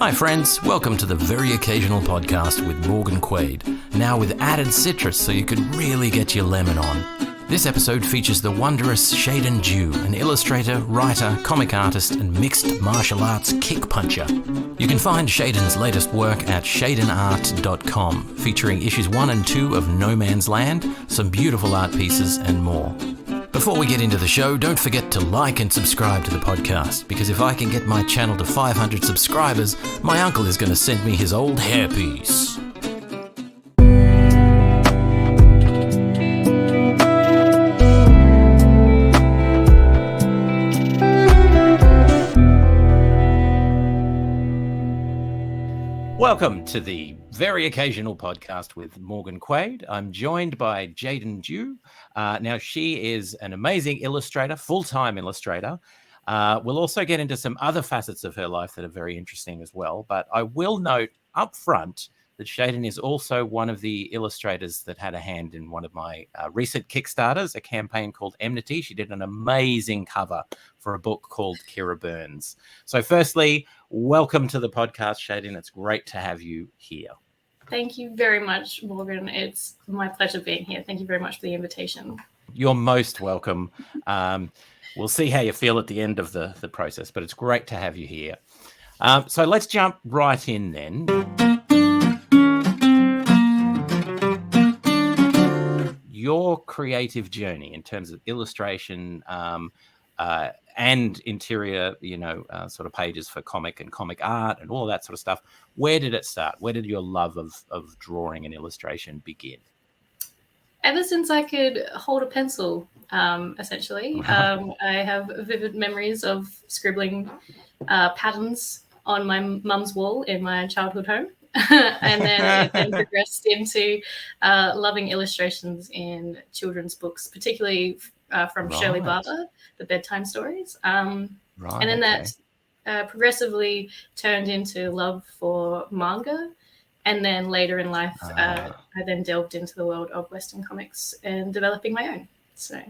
Hi friends, welcome to the Very Occasional Podcast with Morgan Quaid, now with added citrus so you can really get your lemon on. This episode features the wondrous Sheydin Dew, an illustrator, writer, comic artist and mixed martial arts kick puncher. You can find Sheydin's latest work at sheydinart.com, featuring issues 1 and 2 of No Man's Land, some beautiful art pieces and more. Before we get into the show, don't forget to like and subscribe to the podcast, because if I can get my channel to 500 subscribers, my uncle is going to send me his old hairpiece. Welcome to the Very Occasional Podcast with Morgan Quaid. I'm joined by Sheydin Dew. Now, she is an amazing illustrator, full-time illustrator. We'll also get into some other facets of her life that are very interesting as well. But I will note up front that Sheydin is also one of the illustrators that had a hand in one of my recent Kickstarters, a campaign called Enmity. She did an amazing cover for a book called Kira Burns. So firstly, welcome to the podcast, Sheydin. It's great to have you here. Thank you very much, Morgan. It's my pleasure being here. Thank you very much for the invitation. You're most welcome. We'll see how you feel at the end of the process, but it's great to have you here. So let's jump right in then. Your creative journey in terms of illustration and interior, sort of pages for comic and comic art and all that sort of stuff. Where did it start? Where did your love of drawing and illustration begin? Ever since I could hold a pencil, essentially. I have vivid memories of scribbling patterns on my mum's wall in my childhood home. And then it then progressed into loving illustrations in children's books, particularly from Shirley Barber, the bedtime stories. And then that progressively turned into love for manga. And then later in life, I then delved into the world of Western comics and developing my own. So,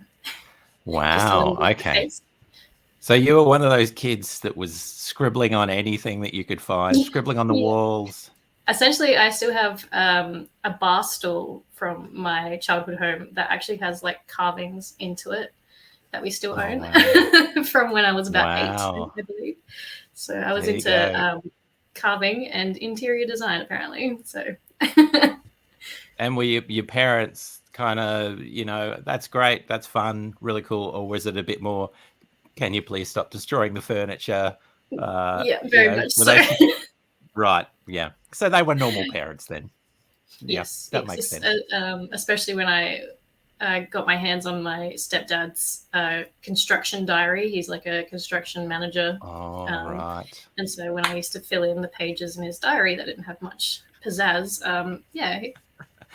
wow, okay. So you were one of those kids that was scribbling on anything that you could find, scribbling on the walls. Essentially, I still have a bar stool from my childhood home that actually has like carvings into it that we still own from when I was about 8, I believe. So I was into carving and interior design, apparently. So. And were your parents kind of, that's great, that's fun, really cool, or was it a bit more, can you please stop destroying the furniture? Yeah, very much so. Right, yeah. So they were normal parents then. Yes, that makes sense. Especially when I got my hands on my stepdad's construction diary. He's like a construction manager. Oh, right. And so when I used to fill in the pages in his diary that didn't have much pizzazz,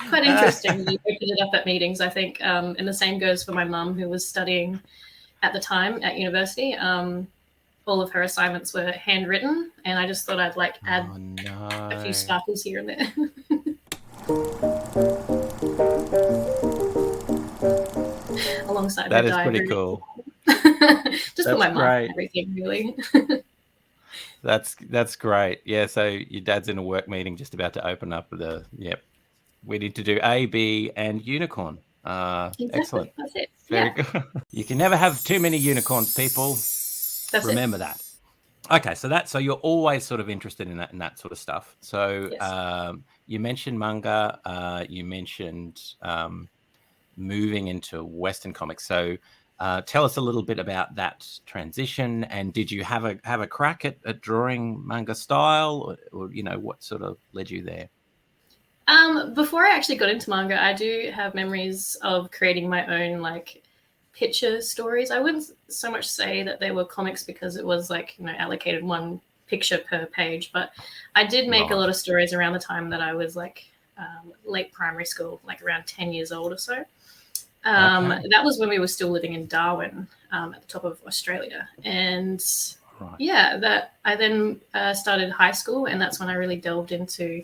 quite interesting when you opened it up at meetings, I think. And the same goes for my mum, who was studying at the time at university. All of her assignments were handwritten, and I just thought I'd add a few sparkles here and there. Alongside that her is diary. Pretty cool. Just for my mum and everything, really. That's great. Yeah, so your dad's in a work meeting just about to open up we need to do A, B, and unicorn. Exactly. Excellent. That's it. Very good. You can never have too many unicorns, people. Remember that. Okay, so you're always sort of interested in that sort of stuff. So yes. You mentioned manga. You mentioned moving into Western comics. So tell us a little bit about that transition. And did you have a crack at drawing manga style, or what sort of led you there? Before I actually got into manga, I do have memories of creating my own picture stories. I wouldn't so much say that they were comics because it was allocated one picture per page, but I did make a lot of stories around the time that I was late primary school, around 10 years old or so. That was when we were still living in Darwin, at the top of Australia. And that I then started high school, and that's when I really delved into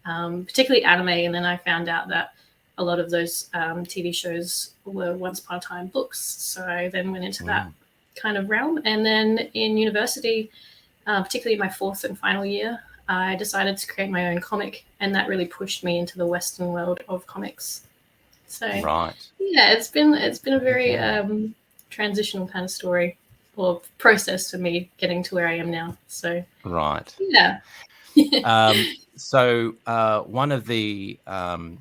particularly anime. And then I found out that a lot of those TV shows were once upon a time books. So I then went into that kind of realm. And then in university, particularly my fourth and final year, I decided to create my own comic, and that really pushed me into the Western world of comics. So Right. yeah, it's been a very transitional kind of story or process for me getting to where I am now. So Right. yeah. So one of the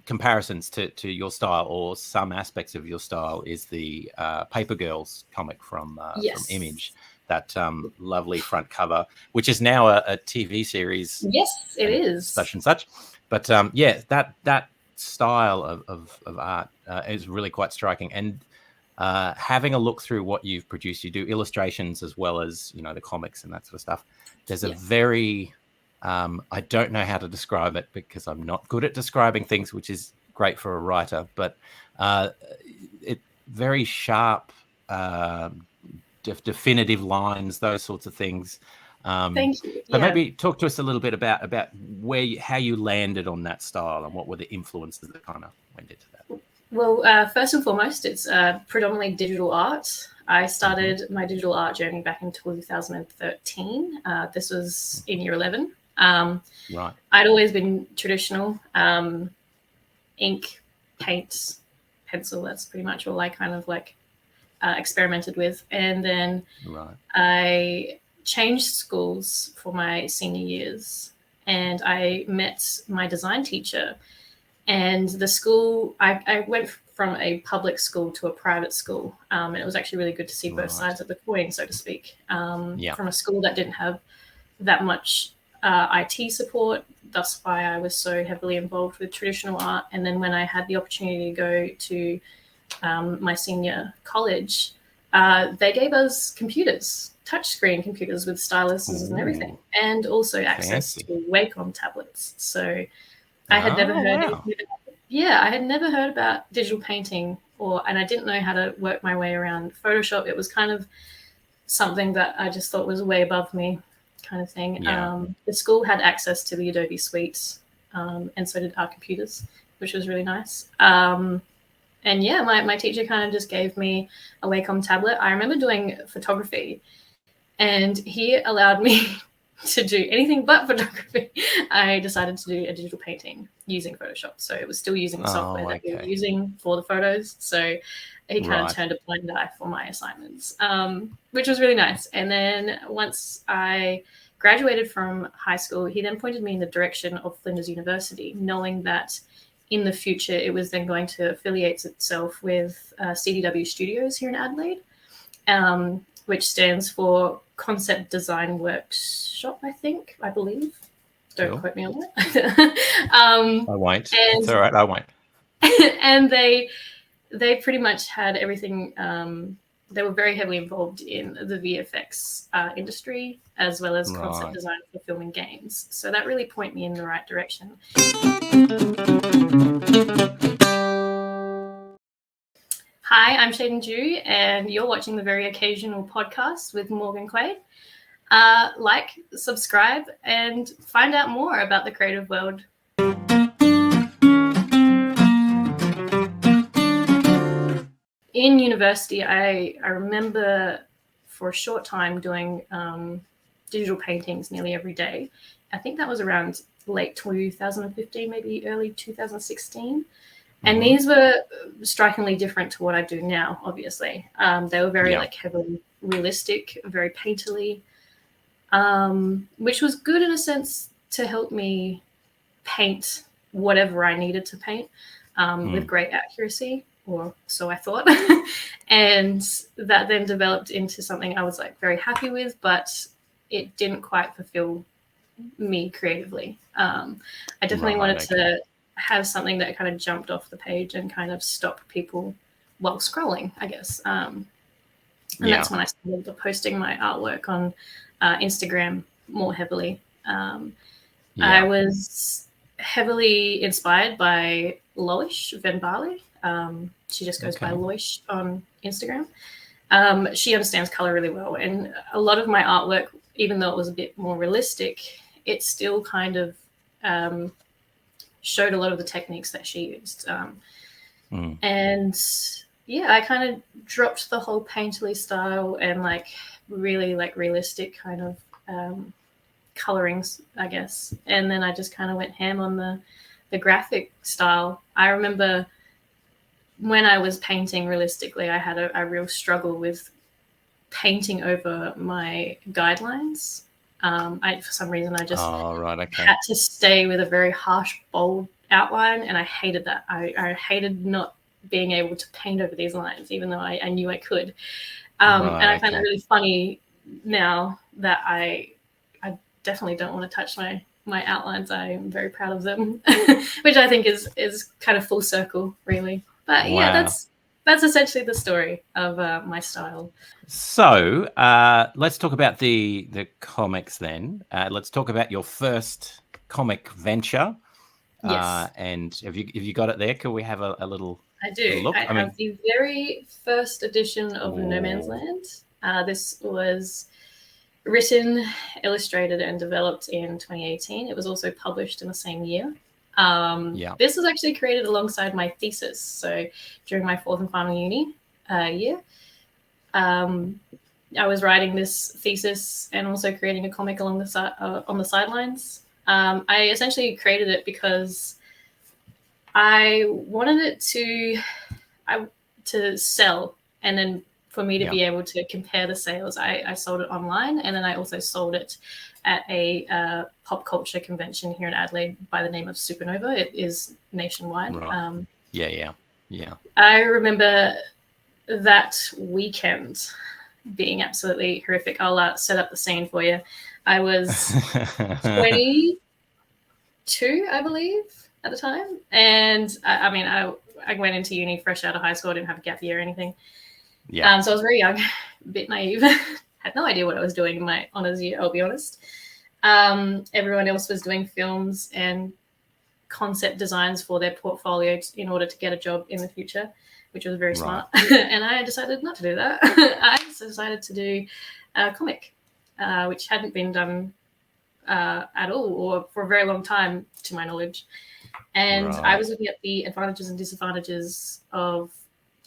comparisons to your style, or some aspects of your style, is the Paper Girls comic from Yes. Image, that lovely front cover, which is now a TV series. Yes, it is. Such and such. But yeah, that style of art is really quite striking. And having a look through what you've produced, you do illustrations as well as, you know, the comics and that sort of stuff. There's a very I don't know how to describe it because I'm not good at describing things, which is great for a writer, but it very sharp, definitive lines, those sorts of things. Thank you. So maybe talk to us a little bit about how you landed on that style and what were the influences that kind of went into that. Well, first and foremost, it's predominantly digital art. I started my digital art journey back in 2013. This was in year 11. Right. I'd always been traditional, ink, paint, pencil. That's pretty much all I kind of like experimented with. And then I changed schools for my senior years, and I met my design teacher. And the school, I went from a public school to a private school. And it was actually really good to see both sides of the coin, so to speak. From a school that didn't have that much IT support. That's why I was so heavily involved with traditional art. And then when I had the opportunity to go to my senior college, they gave us computers, touchscreen computers with styluses and everything, and also access to Wacom tablets. So I had never heard I had never heard about digital painting, and I didn't know how to work my way around Photoshop. It was kind of something that I just thought was way above me, kind of thing. The school had access to the Adobe suite, and so did our computers, which was really nice. And yeah, my teacher kind of just gave me a Wacom tablet. I remember doing photography, and he allowed me to do anything but photography. I decided to do a digital painting using Photoshop. So it was still using the software that we were using for the photos. So he kind of turned a blind eye for my assignments, which was really nice. And then once I graduated from high school, he then pointed me in the direction of Flinders University, knowing that in the future it was then going to affiliate itself with CDW Studios here in Adelaide, which stands for Concept Design Workshop, I believe. Don't quote me on that. I won't. It's all right, I won't. And they pretty much had everything. They were very heavily involved in the VFX industry, as well as concept design for film and games. So that really pointed me in the right direction. Hi, I'm Sheydin Dew, and you're watching the Very Occasional Podcast with Morgan Quaid. Like, subscribe, and find out more about the creative world. In university, I remember for a short time doing digital paintings nearly every day. I think that was around late 2015, maybe early 2016. And these were strikingly different to what I do now, obviously. They were very heavily realistic, very painterly, which was good in a sense to help me paint whatever I needed to paint with great accuracy, or so I thought. And that then developed into something I was like very happy with, but it didn't quite fulfill me creatively. I definitely wanted to have something that kind of jumped off the page and kind of stopped people while scrolling, I guess. And that's when I started posting my artwork on Instagram more heavily. I was heavily inspired by Loish Venbali. She just goes by Loish on Instagram. She understands color really well. And a lot of my artwork, even though it was a bit more realistic, it still kind of showed a lot of the techniques that she used. And yeah, I kind of dropped the whole painterly style and like really like realistic kind of colorings, I guess. And then I just kind of went ham on the graphic style. I remember when I was painting realistically, I had a real struggle with painting over my guidelines. For some reason, I just had to stay with a very harsh, bold outline, and I hated that. I hated not being able to paint over these lines, even though I knew I could. And I find it really funny now that I definitely don't want to touch my outlines. I'm very proud of them, which I think is kind of full circle, really. But yeah, that's essentially the story of my style. So let's talk about the comics then. Let's talk about your first comic venture. Yes. And have you got it there? Can we have a little? I do. Look? I have the very first edition of No Man's Land. This was written, illustrated, and developed in 2018. It was also published in the same year. This was actually created alongside my thesis. So during my fourth and final uni year, I was writing this thesis and also creating a comic along on the sidelines. I essentially created it because I wanted it to sell, and then for me to be able to compare the sales. I sold it online, and then I also sold it at a pop culture convention here in Adelaide by the name of Supernova. It is nationwide. Right. Yeah. I remember that weekend being absolutely horrific. I'll set up the scene for you. I was 22, I believe, at the time. And I went into uni fresh out of high school. I didn't have a gap year or anything. Yeah. So I was very young, a bit naive. Had no idea what I was doing in my honours year, I'll be honest. Everyone else was doing films and concept designs for their portfolio in order to get a job in the future, which was very smart. And I decided not to do that. I decided to do a comic, which hadn't been done at all or for a very long time, to my knowledge. And I was looking at the advantages and disadvantages of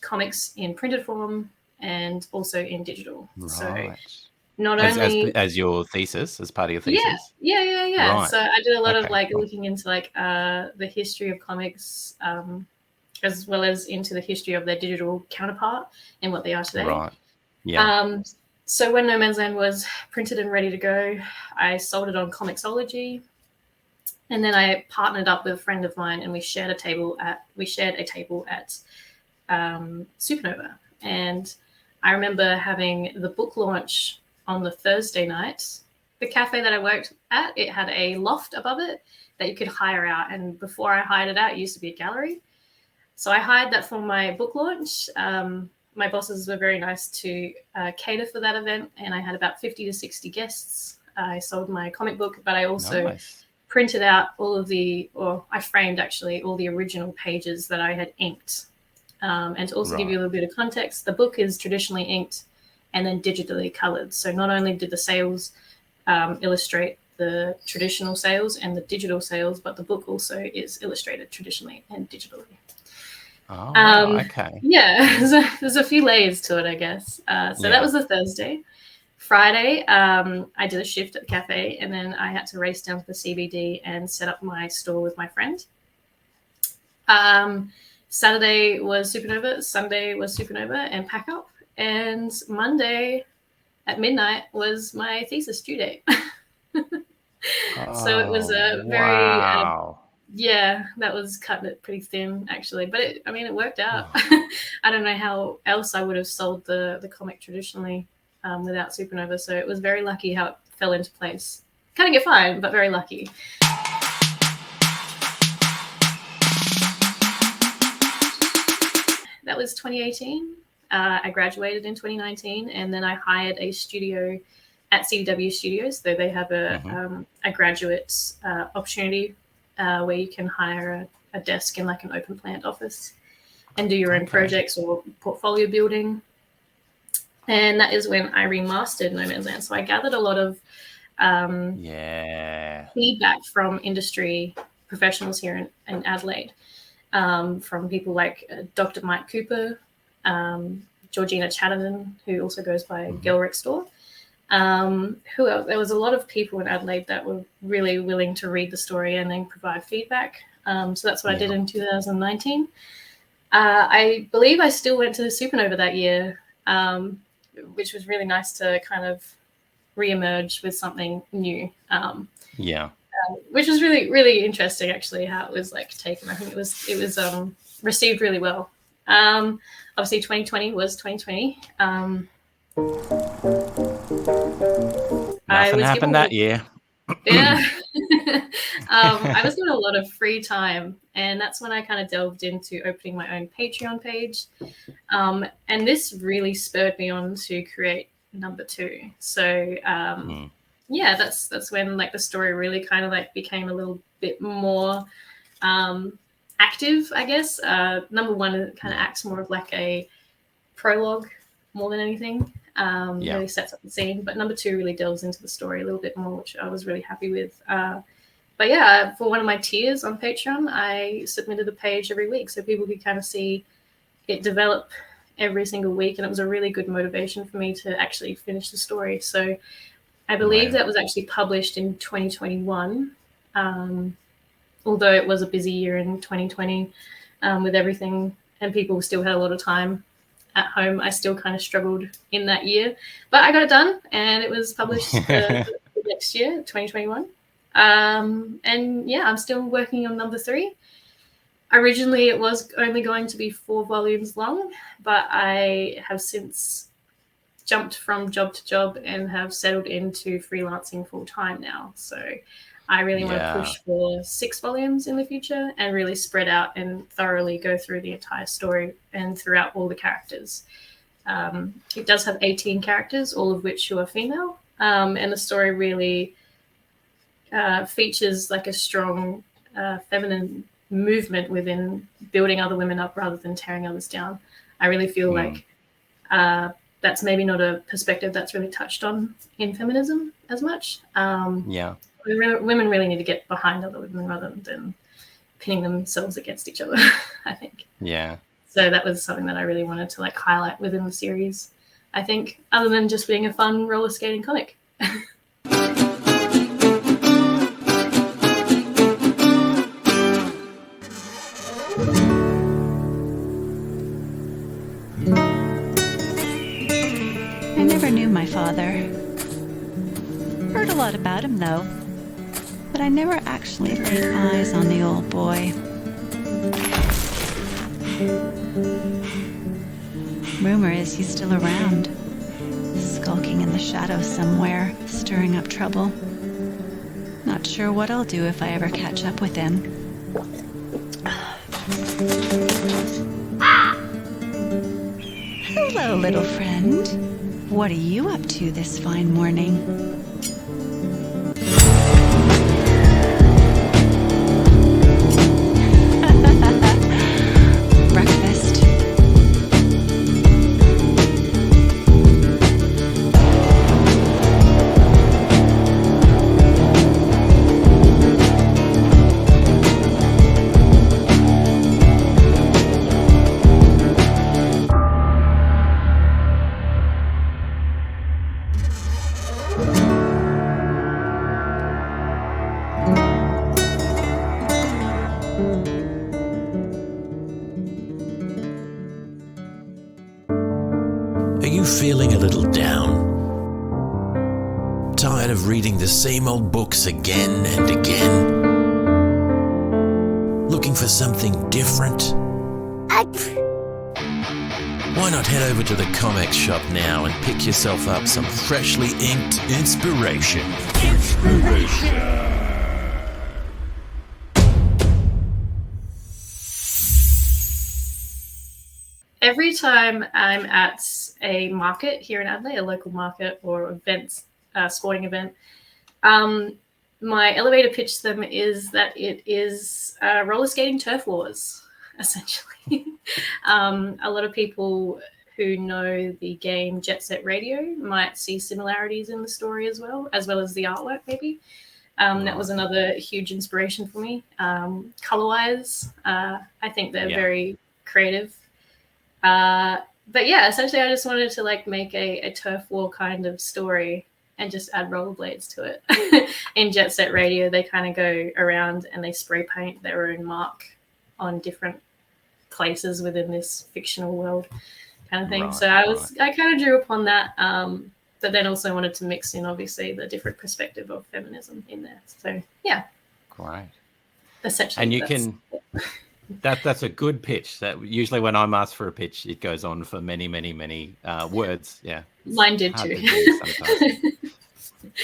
comics in printed form and also in digital. Right. So not only as your thesis, as part of your thesis. Yeah. Right. So I did a lot of looking into the history of comics, as well as into the history of their digital counterpart and what they are today. Right. Yeah. So when No Man's Land was printed and ready to go, I sold it on Comixology, and then I partnered up with a friend of mine, and we shared a table at Supernova. And I remember having the book launch on the Thursday night. The cafe that I worked at, it had a loft above it that you could hire out. And before I hired it out, it used to be a gallery. So I hired that for my book launch. My bosses were very nice to cater for that event, and I had about 50 to 60 guests. I sold my comic book, but I also printed out I framed actually all the original pages that I had inked. And to also give you a little bit of context, the book is traditionally inked and then digitally colored. So not only did the sales illustrate the traditional sales and the digital sales, but the book also is illustrated traditionally and digitally. Oh, okay. Yeah, there's a few layers to it, I guess. That was the Thursday. Friday, I did a shift at the cafe, and then I had to race down to the CBD and set up my store with my friend. Saturday was Supernova, Sunday was Supernova and pack up, and Monday at midnight was my thesis due date. So it was a very that was cutting it pretty thin, actually, but it worked out. I don't know how else I would have sold the comic traditionally without Supernova, so it was very lucky how it fell into place. Cutting it fine, but very lucky. That was 2018. I graduated in 2019, and then I hired a studio at CDW Studios. So they have a graduate opportunity where you can hire a desk in like an open plant office and do your own projects or portfolio building. And that is when I remastered No Man's Land. So I gathered a lot of feedback from industry professionals here in Adelaide. From people like Dr. Mike Cooper, Georgina Chatterton, who also goes by Girl Rextor, Who else? There was a lot of people in Adelaide that were really willing to read the story and then provide feedback. So that's what I did in 2019. I believe I still went to the Supernova that year, which was really nice to kind of re-emerge with something new. Which was really, really interesting, actually, how it was like taken. I think it was received really well. Obviously, 2020 was 2020. Nothing happened that year. Yeah. I was given a lot of free time, and that's when I kind of delved into opening my own Patreon page. And this really spurred me on to create number 2. So yeah, that's when like the story really kind of like became a little bit more active, I guess. Number 1 kind of acts more of like a prologue more than anything. Really sets up the scene, but number 2 really delves into the story a little bit more, which I was really happy with. But yeah, for one of my tiers on Patreon, I submitted a page every week so people could kind of see it develop every single week, and it was a really good motivation for me to actually finish the story. So I believe that was actually published in 2021, although it was a busy year in 2020 with everything, and people still had a lot of time at home. I still kind of struggled in that year, but I got it done, and it was published the next year, 2021. And yeah, I'm still working on number 3. Originally, it was only going to be 4 volumes long, but I have since jumped from job to job and have settled into freelancing full time now. So I really want to push for 6 volumes in the future and really spread out and thoroughly go through the entire story and throughout all the characters. It does have 18 characters, all of which who are female, and the story really features like a strong feminine movement within building other women up rather than tearing others down. I really feel like that's maybe not a perspective that's really touched on in feminism as much. Women really need to get behind other women rather than pinning themselves against each other, I think. Yeah. So that was something that I really wanted to like highlight within the series, I think, other than just being a fun roller skating comic. I never knew my father. Heard a lot about him, though. But I never actually laid eyes on the old boy. Rumor is he's still around, skulking in the shadows somewhere, stirring up trouble. Not sure what I'll do if I ever catch up with him. Hello, little friend. What are you up to this fine morning? Breakfast. Are you feeling a little down? Tired of reading the same old books again and again? Looking for something different? Why not head over to the comics shop now and pick yourself up some freshly inked inspiration? Every time I'm at a market here in Adelaide, a local market or events, sporting event, my elevator pitch to them is that it is roller skating turf wars, essentially. A lot of people who know the game Jet Set Radio might see similarities in the story as well as the artwork, maybe. That was another huge inspiration for me. Color-wise, I think they're very creative. But yeah, essentially I just wanted to like make a turf war kind of story and just add rollerblades to it. In Jet Set Radio, they kind of go around and they spray paint their own mark on different places within this fictional world kind of thing. Right, so I kind of drew upon that, but then also wanted to mix in obviously the different perspective of feminism in there. So yeah. Great. Essentially. And you can that's a good pitch. That usually when I'm asked for a pitch, it goes on for many words. Yeah. Mine did too.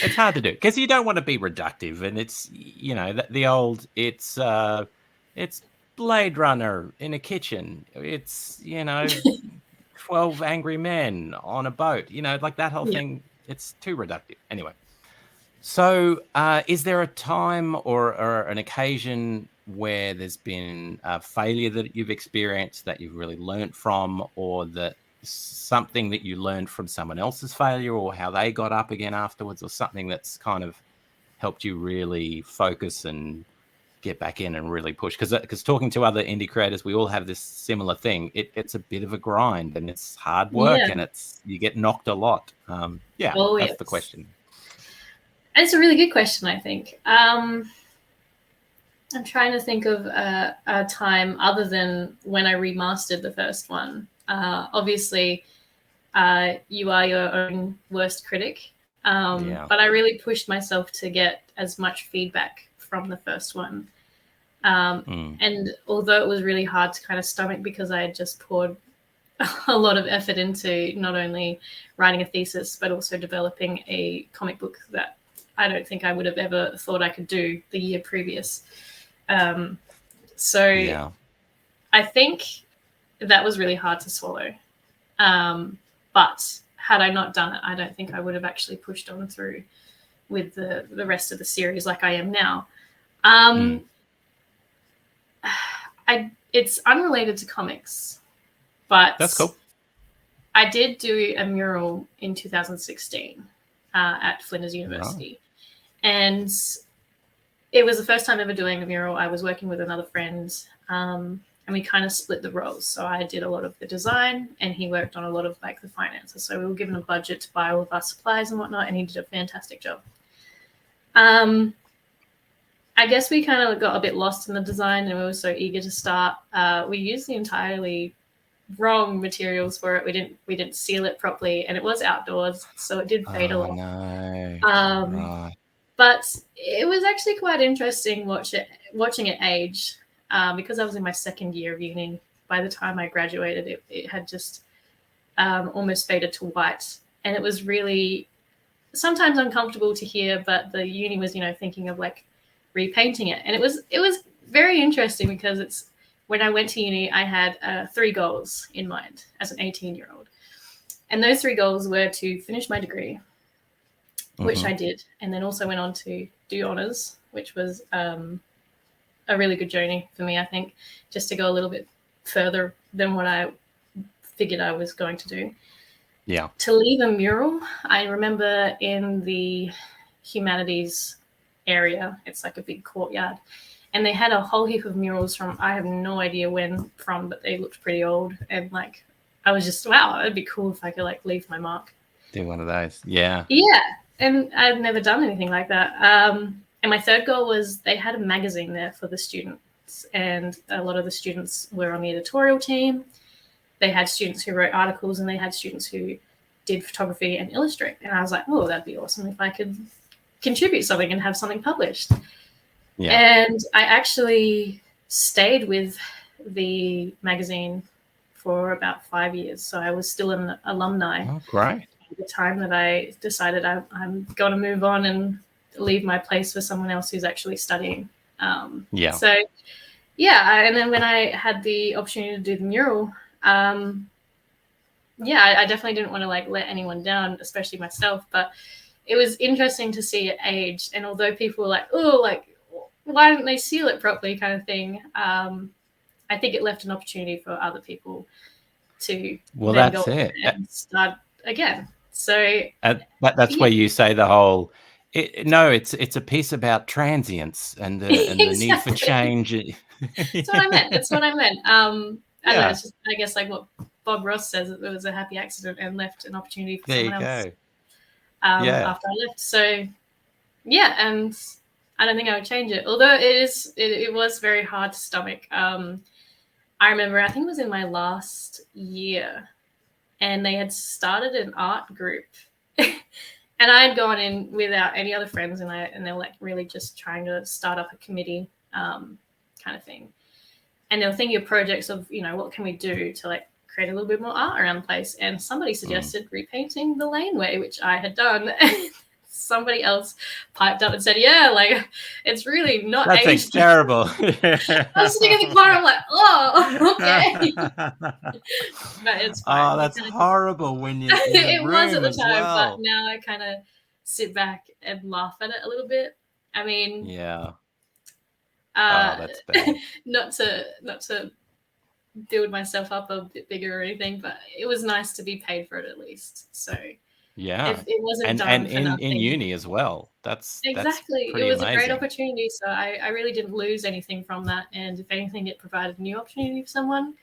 It's hard to do because you don't want to be reductive, and it's the old it's Blade Runner in a kitchen. It's 12 angry men on a boat. Like that whole thing. It's too reductive. Anyway, so is there a time or an occasion where there's been a failure that you've experienced that you've really learned from, or that something that you learned from someone else's failure, or how they got up again afterwards, or something that's kind of helped you really focus and get back in and really push? Because talking to other indie creators, we all have this similar thing. It's a bit of a grind, and it's hard work, and you get knocked a lot. That's the question. It's a really good question, I think. I'm trying to think of a time other than when I remastered the first one. Obviously, you are your own worst critic, but I really pushed myself to get as much feedback from the first one. And although it was really hard to kind of stomach because I had just poured a lot of effort into not only writing a thesis, but also developing a comic book that I don't think I would have ever thought I could do the year previous. I think that was really hard to swallow. But had I not done it, I don't think I would have actually pushed on through with the rest of the series like I am now. It's unrelated to comics, but that's cool. I did do a mural in 2016 at Flinders University. And it was the first time ever doing a mural. I was working with another friend, and we kind of split the roles. So I did a lot of the design, and he worked on a lot of like the finances. So we were given a budget to buy all of our supplies and whatnot, and he did a fantastic job. I guess we kind of got a bit lost in the design, and we were so eager to start. We used the entirely wrong materials for it. We didn't seal it properly, and it was outdoors, so it did fade a lot. No. But it was actually quite interesting watching it age, because I was in my second year of uni. By the time I graduated, it had just almost faded to white, and it was really sometimes uncomfortable to hear. But the uni was, thinking of like repainting it, and it was very interesting because when I went to uni, I had 3 goals in mind as an 18-year-old, and those 3 goals were to finish my degree, which I did, and then also went on to do honours, which was a really good journey for me, I think, just to go a little bit further than what I figured I was going to do. Yeah. To leave a mural, I remember in the humanities area, it's like a big courtyard, and they had a whole heap of murals from, I have no idea when from, but they looked pretty old, and like I was just, wow, it'd be cool if I could like leave my mark. Do one of those. Yeah. And I'd never done anything like that. And my third goal was they had a magazine there for the students, and a lot of the students were on the editorial team. They had students who wrote articles, and they had students who did photography and illustrate. And I was like, oh, that'd be awesome if I could contribute something and have something published. Yeah. And I actually stayed with the magazine for about 5 years. So I was still an alumni. Oh, great. At the time that I decided I'm going to move on and leave my place for someone else who's actually studying. And then when I had the opportunity to do the mural, I definitely didn't want to like let anyone down, especially myself, but it was interesting to see it age. And although people were like, oh, like, why didn't they seal it properly kind of thing, I think it left an opportunity for other people to that's it and start again. So that's where you say the whole it's a piece about transience and the need for change. That's what I meant. I don't know, it's just, I guess like what Bob Ross says, it was a happy accident and left an opportunity for someone else. after I left. So yeah, and I don't think I would change it. Although it was very hard to stomach. I remember, I think it was in my last year, and they had started an art group. And I had gone in without any other friends, and they were like really just trying to start up a committee kind of thing. And they were thinking of projects of, what can we do to like create a little bit more art around the place. And somebody suggested repainting the laneway, which I had done. Somebody else piped up and said, yeah, like it's really not That thing's aged. terrible. I was sitting in the corner, I'm like, oh, okay. But it's fine. Oh, that's horrible when you're in the it room was at the as time, well. but now I kind of sit back and laugh at it a little bit. I mean, Yeah. That's bad. not to build myself up a bit bigger or anything, but it was nice to be paid for it at least. So Yeah, if it wasn't done and for nothing. in uni as well. That's Exactly. pretty It was amazing. a great opportunity. So I really didn't lose anything from that. And if anything, it provided a new opportunity for someone.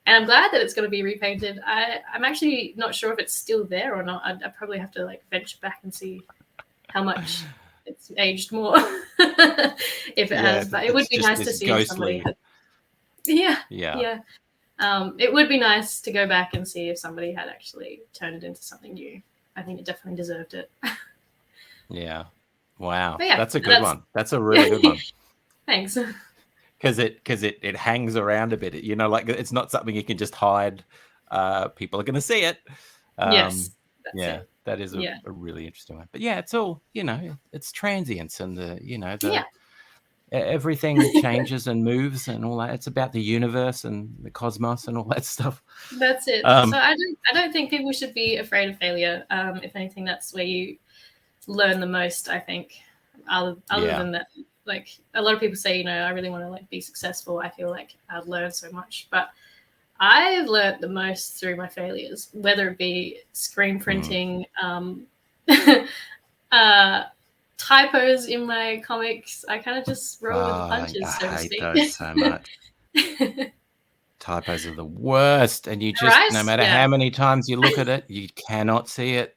And I'm glad that it's going to be repainted. I'm actually not sure if it's still there or not. I'd probably have to like venture back and see how much it's aged more if it has. But it would be nice to see if somebody had. Yeah. It would be nice to go back and see if somebody had actually turned it into something new. I think it definitely deserved it. Yeah. Wow. Yeah, that's a good one. That's a really good one. Thanks. Because it hangs around a bit. Like it's not something you can just hide. People are going to see it. Yes. Yeah. That is a really interesting one. But yeah, it's all, it's transience and everything changes and moves and all that. It's about the universe and the cosmos and all that stuff. That's it. So I don't think people should be afraid of failure. If anything, that's where you learn the most, I think. Other than that, like a lot of people say, I really want to like be successful. I feel like I've learned so much, but I've learned the most through my failures, whether it be screen printing, typos in my comics. I kind of just roll with the punches, so to speak. I hate those so much. Typos are the worst, and you just, no matter how many times you look at it, you cannot see it.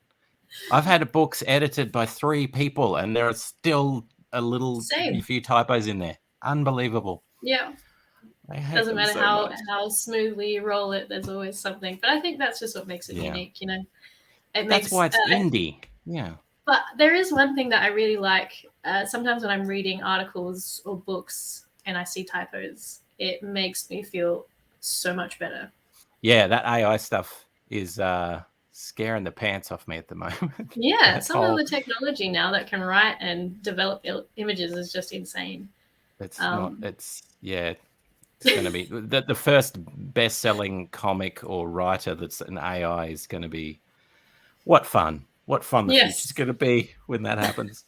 I've had books edited by 3 people, and there are still a few typos in there. Unbelievable. Yeah. Doesn't matter how smoothly you roll it, there's always something. But I think that's just what makes it unique, That's why it's indie. Yeah. But there is one thing that I really like. Sometimes when I'm reading articles or books and I see typos, it makes me feel so much better. Yeah, that AI stuff is scaring the pants off me at the moment. Yeah, some of the technology now that can write and develop images is just insane. It's it's going to be the first best-selling comic or writer that's an AI is going to be what fun the future's going to be when that happens.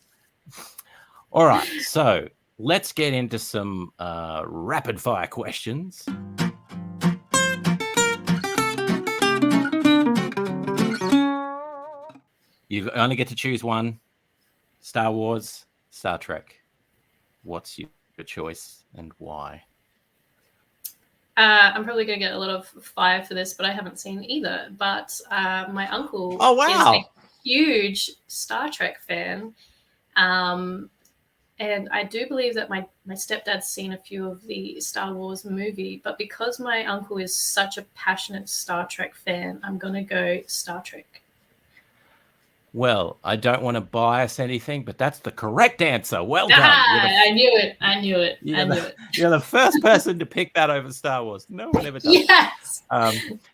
All right, so let's get into some rapid fire questions. You only get to choose one: Star Wars, Star Trek. What's your choice and why? I'm probably going to get a lot of fire for this, but I haven't seen either. But my uncle is a huge Star Trek fan. And I do believe that my stepdad's seen a few of the Star Wars movie. But because my uncle is such a passionate Star Trek fan, I'm going to go Star Trek. Well, I don't want to bias anything, but that's the correct answer. Well done. I knew it. You're the first person to pick that over Star Wars. No one ever does. Yes.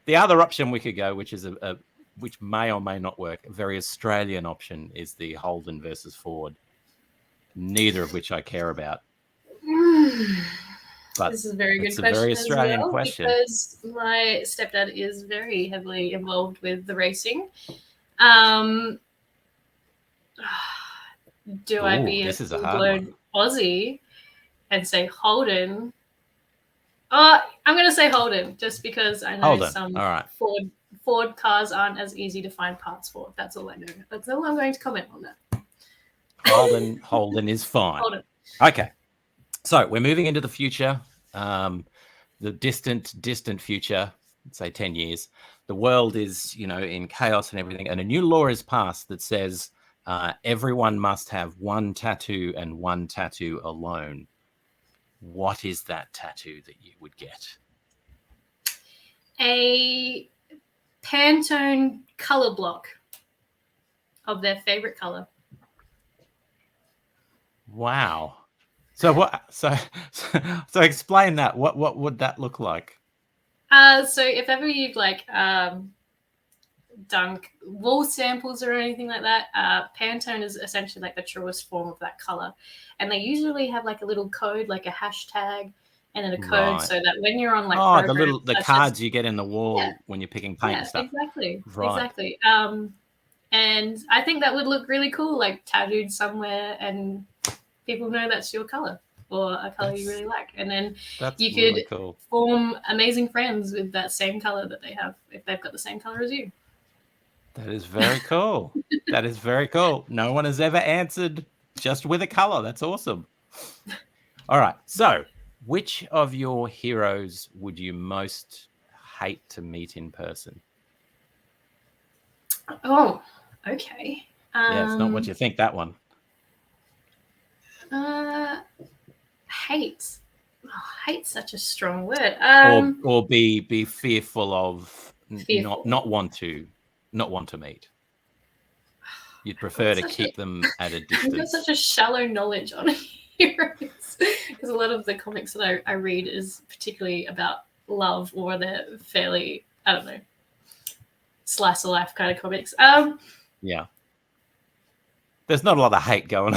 The other option we could go, which is which may or may not work, a very Australian option, is the Holden versus Ford. Neither of which I care about. But this is a very good question. It's a very Australian question. Because my stepdad is very heavily involved with the racing. Do I be a full-blown Aussie and say Holden? I'm going to say Holden just because I know some Ford cars aren't as easy to find parts for. That's all I know. That's all I'm going to comment on that. Holden is fine. Holden. Okay. So we're moving into the future, the distant future, say 10 years. The world is, in chaos and everything. And a new law is passed that says everyone must have one tattoo and one tattoo alone. What is that tattoo that you would get? A Pantone color block of their favorite color. Wow. So what? So explain that. What would that look like? So if ever you've like done wall samples or anything like that, Pantone is essentially like the truest form of that color, and they usually have like a little code, like a hashtag, and then a code, so that when you're on like the cards you get in the wall when you're picking paint and stuff. Exactly. And I think that would look really cool, like tattooed somewhere, and people know that's your color or a color you really like, and then you could really cool. form amazing friends with that same color that they have if they've got the same color as you. That is very cool. That is very cool. No one has ever answered just with a color. That's awesome. All right. So, which of your heroes would you most hate to meet in person? Oh, okay. Yeah, it's not what you think, that one. Hate. Oh, hate's such a strong word. Or be fearful of not want to meet. You'd prefer to keep them at a distance. You've got such a shallow knowledge on heroes, because a lot of the comics that I read is particularly about love, or they're fairly, I don't know, slice of life kind of comics. Yeah. There's not a lot of hate going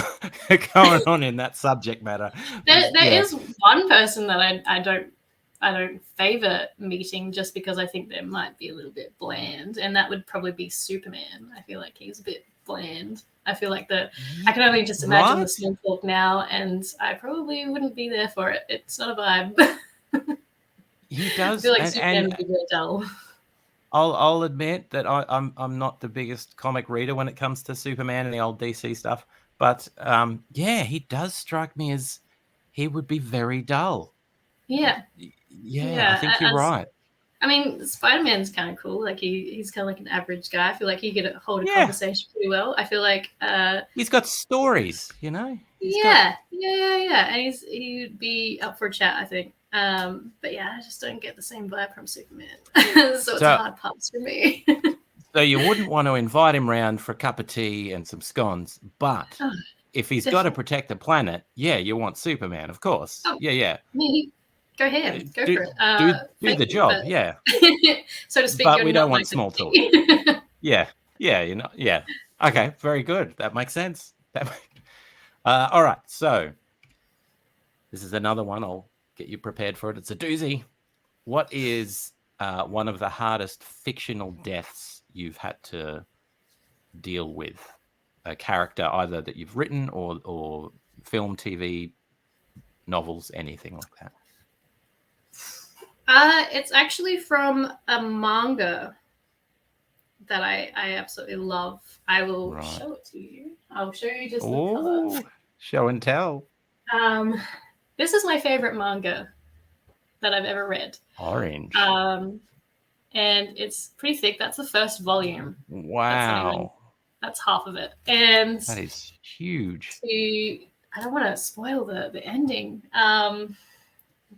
on in that subject matter. There is one person that I don't favor meeting, just because I think they might be a little bit bland, and that would probably be Superman. I feel like he's a bit bland. I feel like I can only just imagine the small talk now, and I probably wouldn't be there for it. It's not a vibe. He does. I feel like Superman would be very dull. I'll admit that I'm not the biggest comic reader when it comes to Superman and the old DC stuff, but he does strike me as he would be very dull. Yeah, I think you're right. I mean, Spider-Man's kind of cool. Like he's kind of like an average guy. I feel like he could hold a conversation pretty well. I feel like he's got stories, you know. Yeah, and he'd be up for a chat, I think. But yeah, I just don't get the same vibe from Superman. so it's a hard pass for me. So you wouldn't want to invite him round for a cup of tea and some scones, but if he's got to protect the planet, you want Superman, of course. Oh, yeah. Go ahead. Go for it. Do the job, so to speak, but we don't want small talk. Yeah. Okay, very good. That makes sense. All right, so this is another one. I'll get you prepared for it. It's a doozy. What is one of the hardest fictional deaths you've had to deal with? A character either that you've written or film, TV, novels, anything like that. It's actually from a manga that I absolutely love. I will show it to you. I'll show you just the cover. Show and tell. This is my favorite manga that I've ever read. Orange. And it's pretty thick. That's the first volume. Wow. That's half of it. And that is huge. I don't want to spoil the ending.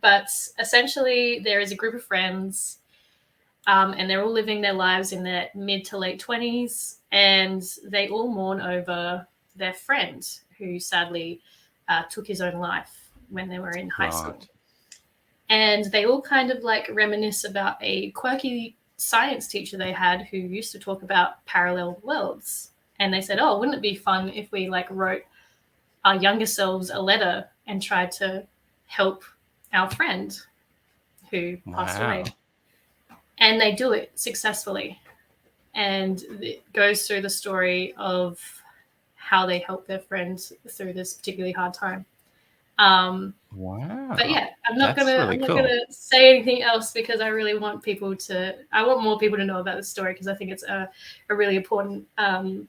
But essentially there is a group of friends, and they're all living their lives in their mid to late 20s, and they all mourn over their friend who sadly took his own life when they were in high school. And they all kind of like reminisce about a quirky science teacher they had who used to talk about parallel worlds. And they said, wouldn't it be fun if we like wrote our younger selves a letter and tried to help our friend who passed away. And they do it successfully. And it goes through the story of how they help their friends through this particularly hard time. Wow. But yeah, I'm not gonna say anything else, because I really want more people to know about this story, because I think it's a really important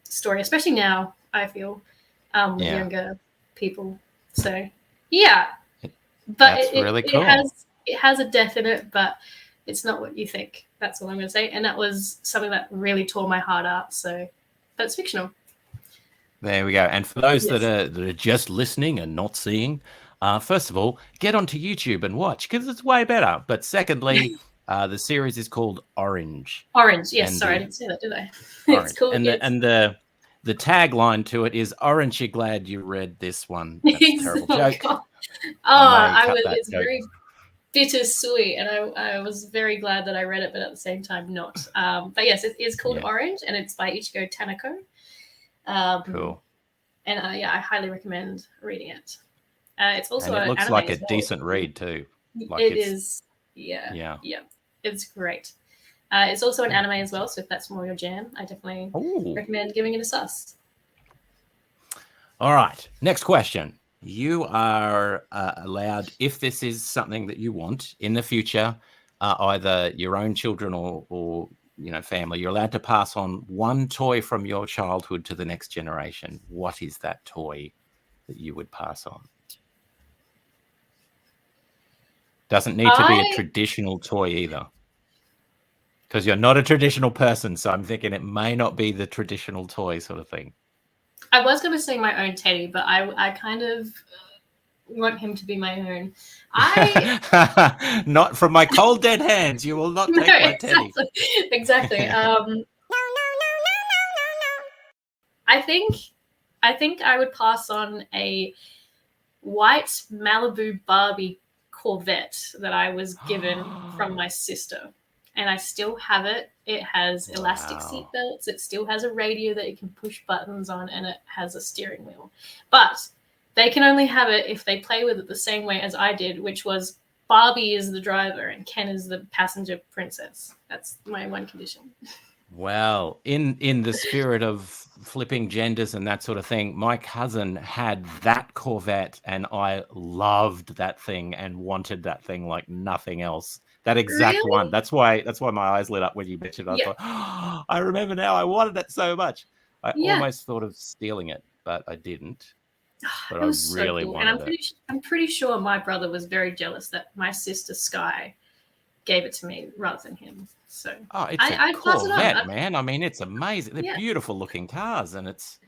story, especially now, I feel, with younger people. So yeah. But that's really cool. It has a death in it, but it's not what you think. That's all I'm going to say. And that was something that really tore my heart out. So that's fictional. There we go. And for those Yes. that are just listening and not seeing, first of all, get onto YouTube and watch because it's way better. But secondly, the series is called Orange. Orange. Yes. And Sorry, I the didn't say that, did I? It's Orange. cool. And Yes. the tagline to it is "Aren't you glad you read this one?" That's a terrible Oh, joke. God. I may cut that It's joke. very bittersweet, and I was very glad that I read it, but at the same time not. But yes, it is called Orange, and it's by Ichigo Tanaka. Cool. And I highly recommend reading it. It's also And it an looks anime like a as well. decent read too. Like It is. Yeah. It's great. It's also an anime as well, so if that's more your jam, I definitely recommend giving it a sus. All right. Next question. You are allowed, if this is something that you want in the future, either your own children or family, you're allowed to pass on one toy from your childhood to the next generation. What is that toy that you would pass on? Doesn't need to be a traditional toy either. Because you're not a traditional person, so I'm thinking it may not be the traditional toy sort of thing. I was going to say my own teddy, but I kind of want him to be my own. Not from my cold dead hands. You will not take my teddy. Exactly. I think I would pass on a white Malibu Barbie Corvette that I was given from my sister, and I still have it. It has elastic seat belts. It still has a radio that you can push buttons on, and it has a steering wheel. But they can only have it if they play with it the same way as I did, which was Barbie is the driver and Ken is the passenger princess. That's my one condition. Well, in the spirit of flipping genders and that sort of thing, my cousin had that Corvette and I loved that thing and wanted that thing like nothing else. That exact one. That's why my eyes lit up when you mentioned it. I was like, oh, I remember now. I wanted it so much. I almost thought of stealing it, but I didn't. But it was I really so cool. wanted And I'm pretty sure my brother was very jealous that my sister Sky gave it to me rather than him. So it's a Corvette, man. I mean, it's amazing. They're beautiful looking cars, and it's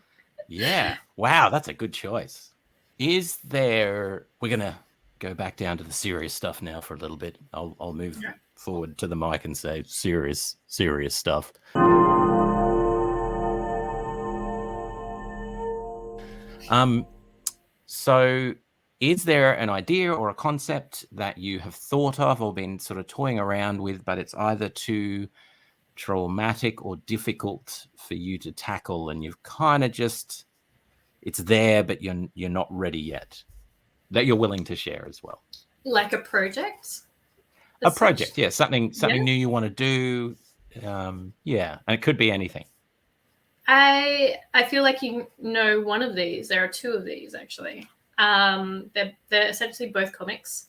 wow, that's a good choice. We're gonna go back down to the serious stuff now for a little bit. I'll move forward to the mic and say serious stuff. So is there an idea or a concept that you have thought of or been sort of toying around with, but it's either too traumatic or difficult for you to tackle, and you've kind of just, it's there, but you're not ready yet, that you're willing to share as well? Like a project? A project, yeah. Something new you want to do. And it could be anything. I feel like you know one of these. There are two of these, actually. They're essentially both comics,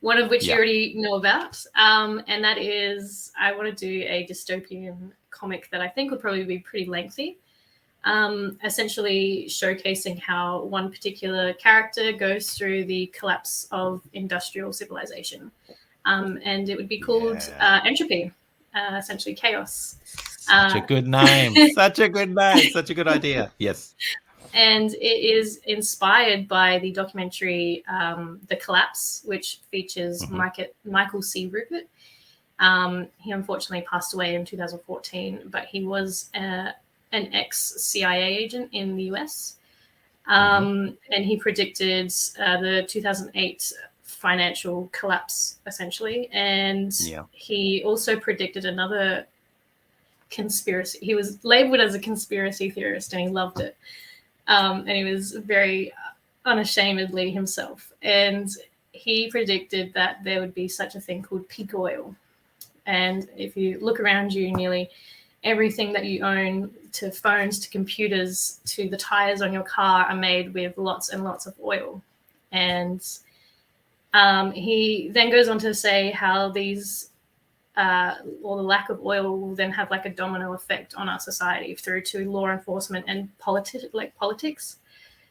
one of which you already know about. And that is, I want to do a dystopian comic that I think would probably be pretty lengthy, essentially showcasing how one particular character goes through the collapse of industrial civilization. And it would be called Entropy, essentially chaos. Such a good name. Such a good name. Such a good idea. Yes. And it is inspired by the documentary The Collapse, which features Michael C. Rupert. He unfortunately passed away in 2014, but he was an ex-CIA agent in the US. And he predicted the 2008 financial collapse, essentially. And he also predicted another conspiracy. He was labeled as a conspiracy theorist, and he loved it. And he was very unashamedly himself. And he predicted that there would be such a thing called peak oil. And if you look around you, nearly everything that you own, to phones, to computers, to the tires on your car, are made with lots and lots of oil. And he then goes on to say how these or the lack of oil will then have like a domino effect on our society through to law enforcement and politics.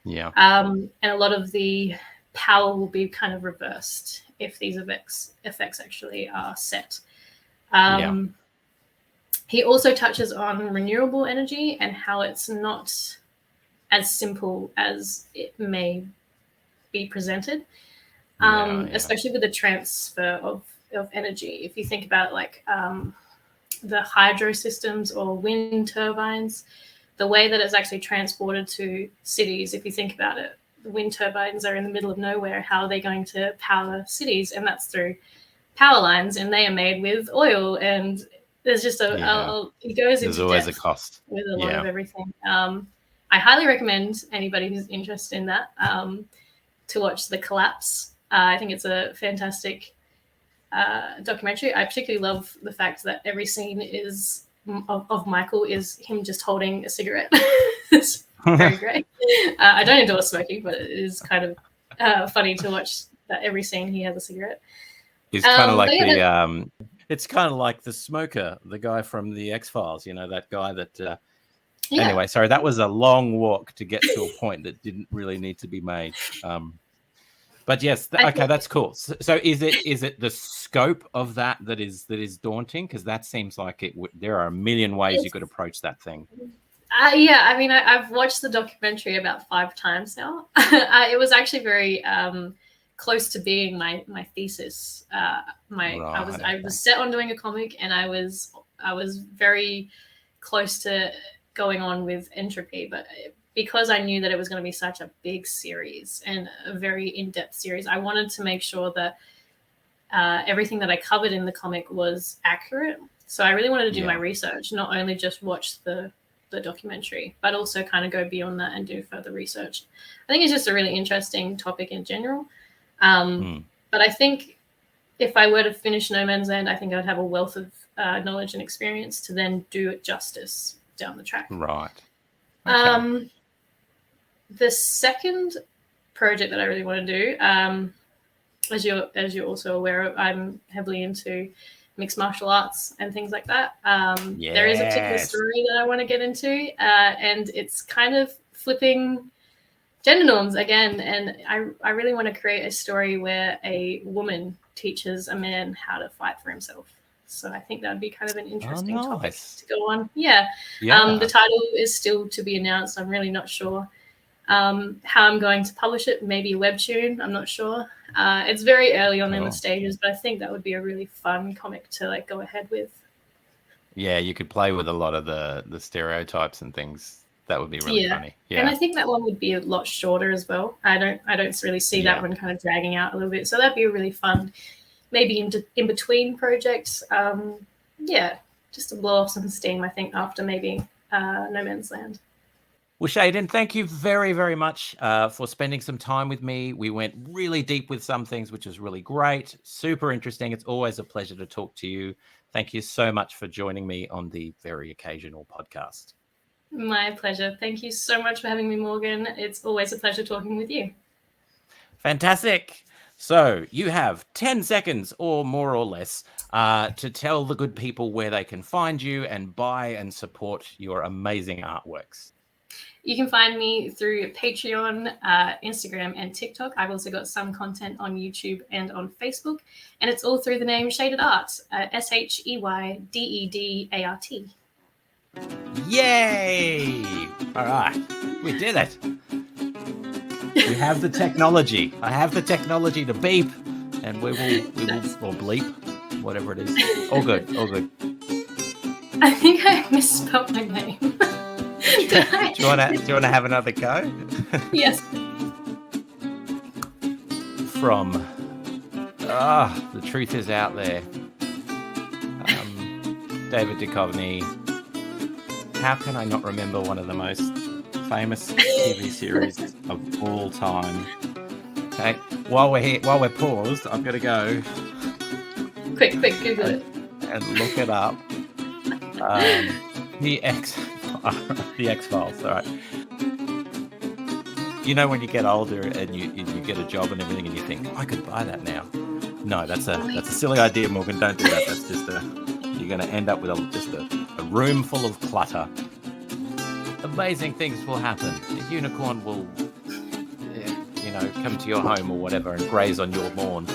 Yeah. And a lot of the power will be kind of reversed if these effects actually are set. He also touches on renewable energy and how it's not as simple as it may be presented, especially with the transfer of energy. If you think about like the hydro systems or wind turbines, the way that it's actually transported to cities, if you think about it, the wind turbines are in the middle of nowhere. How are they going to power cities? And that's through power lines, and they are made with oil. And there's just it goes There's into always depth a cost with a lot of everything. I highly recommend anybody who's interested in that to watch The Collapse. I think it's a fantastic documentary. I particularly love the fact that every scene is of Michael is him just holding a cigarette. It's very great. I don't endorse smoking, but it is kind of funny to watch that every scene he has a cigarette. It's kind of like it's kind of like the smoker, the guy from the X-Files, that guy that anyway, sorry, that was a long walk to get to a point that didn't really need to be made. But yes, okay, that's cool. So is it the scope of that is daunting? Because that seems like there are a million ways you could approach that thing. Yeah, I mean, I've watched the documentary about 5 times now. It was actually very close to being my thesis. I was set on doing a comic, and I was very close to going on with Entropy, but because I knew that it was going to be such a big series and a very in-depth series, I wanted to make sure that everything that I covered in the comic was accurate. So I really wanted to do my research, not only just watch the documentary, but also kind of go beyond that and do further research. I think it's just a really interesting topic in general. But I think if I were to finish No Man's Land, I think I would have a wealth of knowledge and experience to then do it justice down the track. Right. Okay. The second project that I really want to do, as you're also aware of, I'm heavily into mixed martial arts and things like that. There is a particular story that I want to get into, and it's kind of flipping gender norms again. And I really want to create a story where a woman teaches a man how to fight for himself. So I think that would be kind of an interesting topic to go on. Yeah. The title is still to be announced. I'm really not sure how I'm going to publish it. Maybe a webtoon. I'm not sure. It's very early on in the stages, but I think that would be a really fun comic to go ahead with. Yeah, you could play with a lot of the stereotypes and things. That would be really funny. Yeah. And I think that one would be a lot shorter as well. I don't really see that one kind of dragging out a little bit. So that'd be a really fun, maybe in between projects. Just to blow off some steam, I think, after maybe No Man's Land. Well, Sheydin, thank you very, very much for spending some time with me. We went really deep with some things, which was really great. Super interesting. It's always a pleasure to talk to you. Thank you so much for joining me on the Very Occasional podcast. My pleasure. Thank you so much for having me, Morgan. It's always a pleasure talking with you. Fantastic. So you have 10 seconds or more or less to tell the good people where they can find you and buy and support your amazing artworks. You can find me through Patreon, Instagram, and TikTok. I've also got some content on YouTube and on Facebook. And it's all through the name Sheyded Art, SHEYDEDART. Yay! All right, we did it. We have the technology. I have the technology to beep, and we will or bleep, whatever it is. All good, all good. I think I misspelled my name. Do you want to have another go? Yes. From The Truth Is Out There. David Duchovny. How can I not remember one of the most famous TV series of all time? Okay, while we're paused, I've got to go. Quick, Google it and look it up. The X-Files. All right. You know when you get older and you get a job and everything, and you think, I could buy that now. No, that's a silly idea, Morgan. Don't do that. That's just you're going to end up with just a room full of clutter. Amazing things will happen. A unicorn will, come to your home or whatever and graze on your lawn.